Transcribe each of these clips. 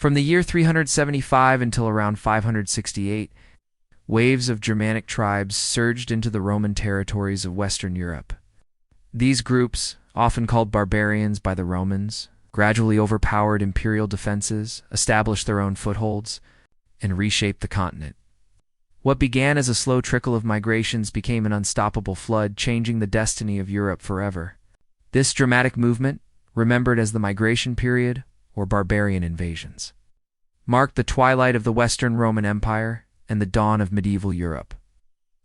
From the year 375 until around 568, waves of Germanic tribes surged into the Roman territories of Western Europe. These groups, often called barbarians by the Romans, gradually overpowered imperial defenses, established their own footholds, and reshaped the continent. What began as a slow trickle of migrations became an unstoppable flood, changing the destiny of Europe forever. This dramatic movement, remembered as the Migration period or Barbarian Invasions, marked the twilight of the Western Roman Empire and the dawn of medieval Europe.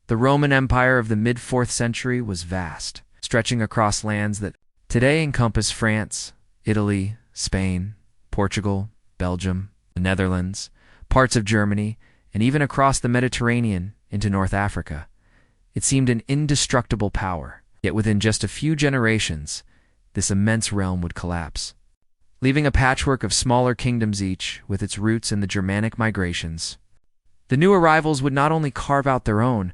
The Roman Empire of the mid-4th century was vast, stretching across lands that today encompass France, Italy, Spain, Portugal, Belgium, the Netherlands, parts of Germany, and even across the Mediterranean into North Africa. It seemed an indestructible power, yet within just a few generations, this immense realm would collapse, leaving a patchwork of smaller kingdoms, each with its roots in the Germanic migrations. The new arrivals would not only carve out their own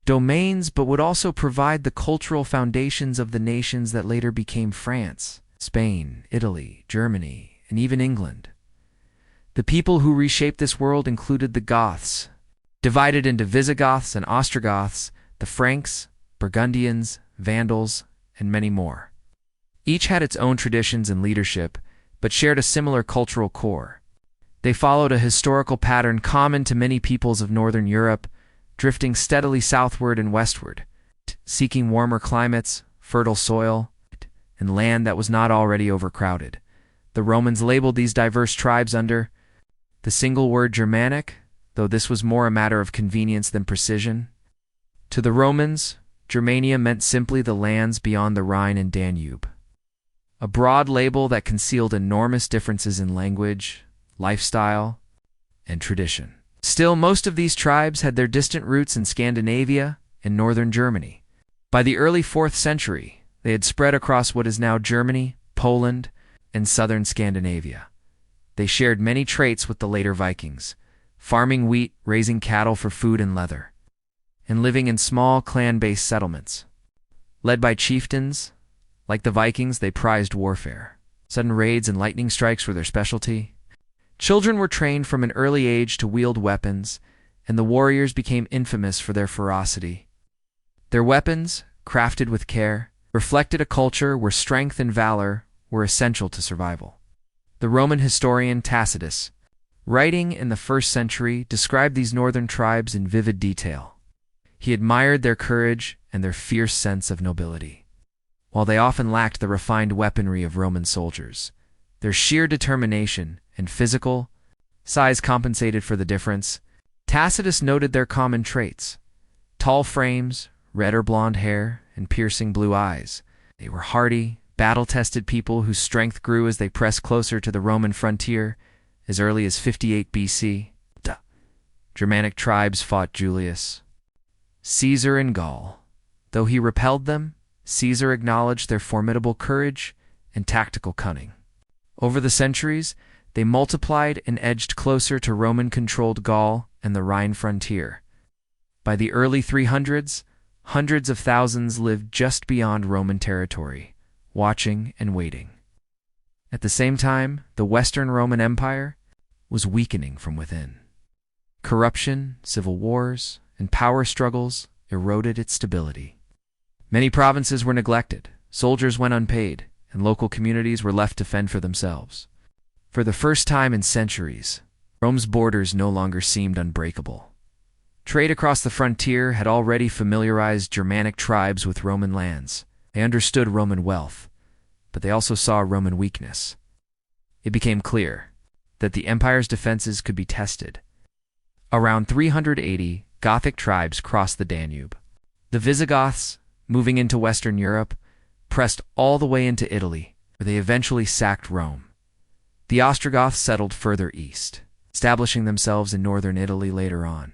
domains, but would also provide the cultural foundations of the nations that later became France, Spain, Italy, Germany, and even England. The people who reshaped this world included the Goths, divided into Visigoths and Ostrogoths, the Franks, Burgundians, Vandals, and many more. Each had its own traditions and leadership, but shared a similar cultural core. They followed a historical pattern common to many peoples of northern Europe, drifting steadily southward and westward, seeking warmer climates, fertile soil, and land that was not already overcrowded. The Romans labeled these diverse tribes under the single word Germanic, though this was more a matter of convenience than precision. To the Romans, Germania meant simply the lands beyond the Rhine and Danube, a broad label that concealed enormous differences in language, lifestyle, and tradition. Still, most of these tribes had their distant roots in Scandinavia and northern Germany. By the early 4th century, they had spread across what is now Germany, Poland, and southern Scandinavia. They shared many traits with the later Vikings, farming wheat, raising cattle for food and leather, and living in small clan-based settlements. Led by chieftains, like the Vikings, they prized warfare. Sudden raids and lightning strikes were their specialty. Children were trained from an early age to wield weapons, and the warriors became infamous for their ferocity. Their weapons, crafted with care, reflected a culture where strength and valor were essential to survival. The Roman historian Tacitus, writing in the 1st century, described these northern tribes in vivid detail. He admired their courage and their fierce sense of nobility. While they often lacked the refined weaponry of Roman soldiers, their sheer determination and physical size compensated for the difference. Tacitus noted their common traits: tall frames, red or blonde hair, and piercing blue eyes. They were hardy, battle-tested people whose strength grew as they pressed closer to the Roman frontier. As early as 58 BC, Germanic tribes fought Julius Caesar in Gaul. Though he repelled them, Caesar acknowledged their formidable courage and tactical cunning. Over the centuries, they multiplied and edged closer to Roman-controlled Gaul and the Rhine frontier. By the early 300s, hundreds of thousands lived just beyond Roman territory, watching and waiting. At the same time, the Western Roman Empire was weakening from within. Corruption, civil wars, and power struggles eroded its stability. Many provinces were neglected, soldiers went unpaid, and local communities were left to fend for themselves. For the first time in centuries, Rome's borders no longer seemed unbreakable. Trade across the frontier had already familiarized Germanic tribes with Roman lands. They understood Roman wealth, but they also saw Roman weakness. It became clear that the empire's defenses could be tested. Around 380, Gothic tribes crossed the Danube. The Visigoths, moving into Western Europe, pressed all the way into Italy, where they eventually sacked Rome. The Ostrogoths settled further east, establishing themselves in northern Italy later on.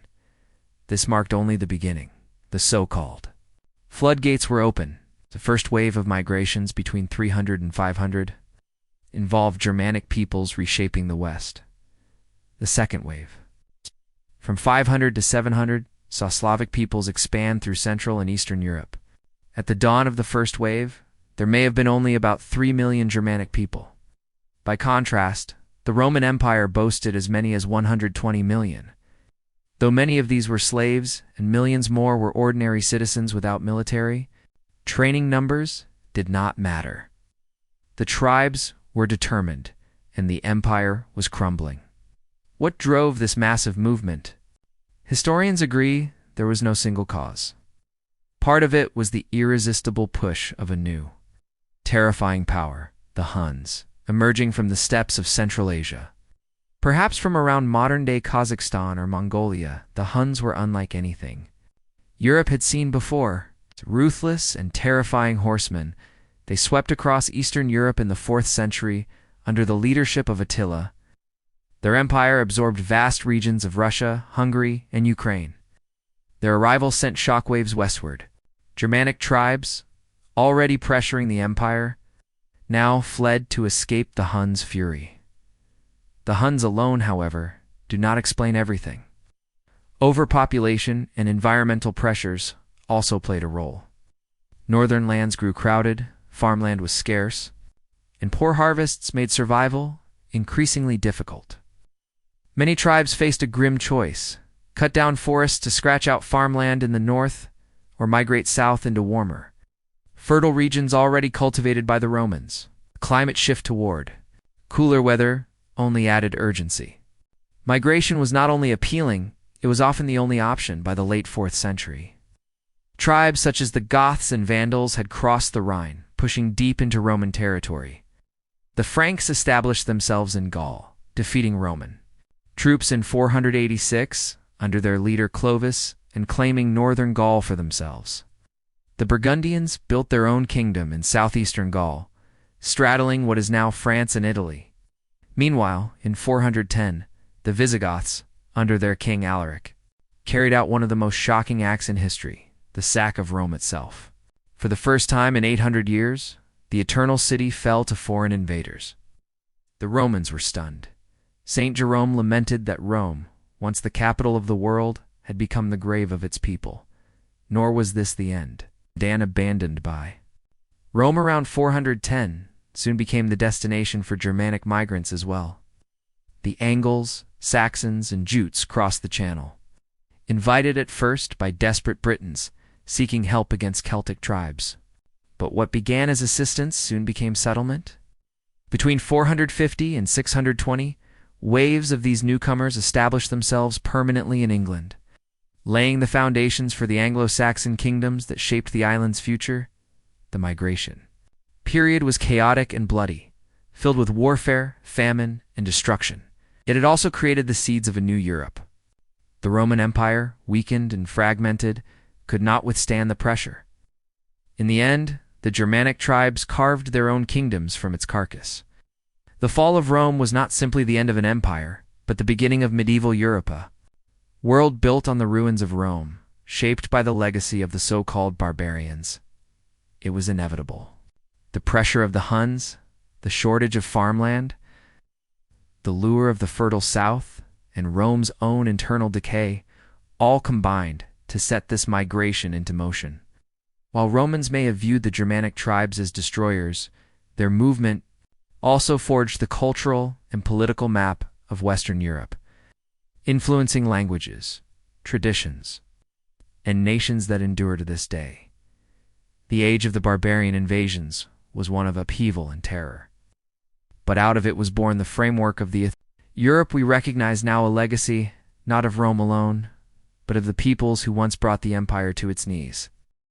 This marked only the beginning. The so-called floodgates were open. The first wave of migrations between 300 and 500 involved Germanic peoples reshaping the West. The second wave, from 500 to 700, saw Slavic peoples expand through Central and Eastern Europe. At the dawn of the first wave, there may have been only about 3 million Germanic people. By contrast, The Roman Empire boasted as many as 120 million. Though many of these were slaves and millions more were ordinary citizens without military, training numbers did not matter. The tribes were determined, and the empire was crumbling. What drove this massive movement? Historians agree there was no single cause. Part of it was the irresistible push of a new, terrifying power, the Huns, emerging from the steppes of Central Asia. Perhaps from around modern-day Kazakhstan or Mongolia, the Huns were unlike anything Europe had seen before. Ruthless and terrifying horsemen, they swept across Eastern Europe in the 4th century under the leadership of Attila. Their empire absorbed vast regions of Russia, Hungary, and Ukraine. Their arrival sent shockwaves westward. Germanic tribes, already pressuring the empire, now fled to escape the Huns' fury. The Huns alone, however, do not explain everything. Overpopulation and environmental pressures also played a role. Northern lands grew crowded, farmland was scarce, and poor harvests made survival increasingly difficult. Many tribes faced a grim choice: cut down forests to scratch out farmland in the north, or migrate south into warmer, fertile regions already cultivated by the Romans. Climate shift toward cooler weather only added urgency. Migration was not only appealing, it was often the only option by the late 4th century. Tribes such as the Goths and Vandals had crossed the Rhine, pushing deep into Roman territory. The Franks established themselves in Gaul, defeating Roman troops in 486 under their leader Clovis and claiming northern Gaul for themselves. The Burgundians built their own kingdom in southeastern Gaul, straddling what is now France and Italy. Meanwhile, in 410, the Visigoths, under their king Alaric, carried out one of the most shocking acts in history: the sack of Rome itself. For the first time in 800 years, the Eternal City fell to foreign invaders. The Romans were stunned. St. Jerome lamented that Rome, once the capital of the world, had become the grave of its people. Nor was this the end. Dan abandoned by Rome around 410 soon became the destination for Germanic migrants as well. The Angles, Saxons, and Jutes crossed the Channel, invited at first by desperate Britons seeking help against Celtic tribes. But what began as assistance soon became settlement. Between 450 and 620, waves of these newcomers established themselves permanently in England, laying the foundations for the Anglo-Saxon kingdoms that shaped the island's future. The migration period was chaotic and bloody, filled with warfare, famine, and destruction. Yet it also created the seeds of a new Europe. The Roman Empire, weakened and fragmented, could not withstand the pressure. In the end, the Germanic tribes carved their own kingdoms from its carcass. The fall of Rome was not simply the end of an empire, but the beginning of medieval Europe, a world built on the ruins of Rome, shaped by the legacy of the so-called barbarians. It was inevitable. The pressure of the Huns, the shortage of farmland, the lure of the fertile south, and Rome's own internal decay all combined to set this migration into motion. While Romans may have viewed the Germanic tribes as destroyers, their movement also forged the cultural and political map of Western Europe, influencing languages, traditions, and nations that endure to this day. The age of the Barbarian Invasions was one of upheaval and terror. But out of it was born the framework of the Europe we recognize now, a legacy not of Rome alone, but of the peoples who once brought the empire to its knees.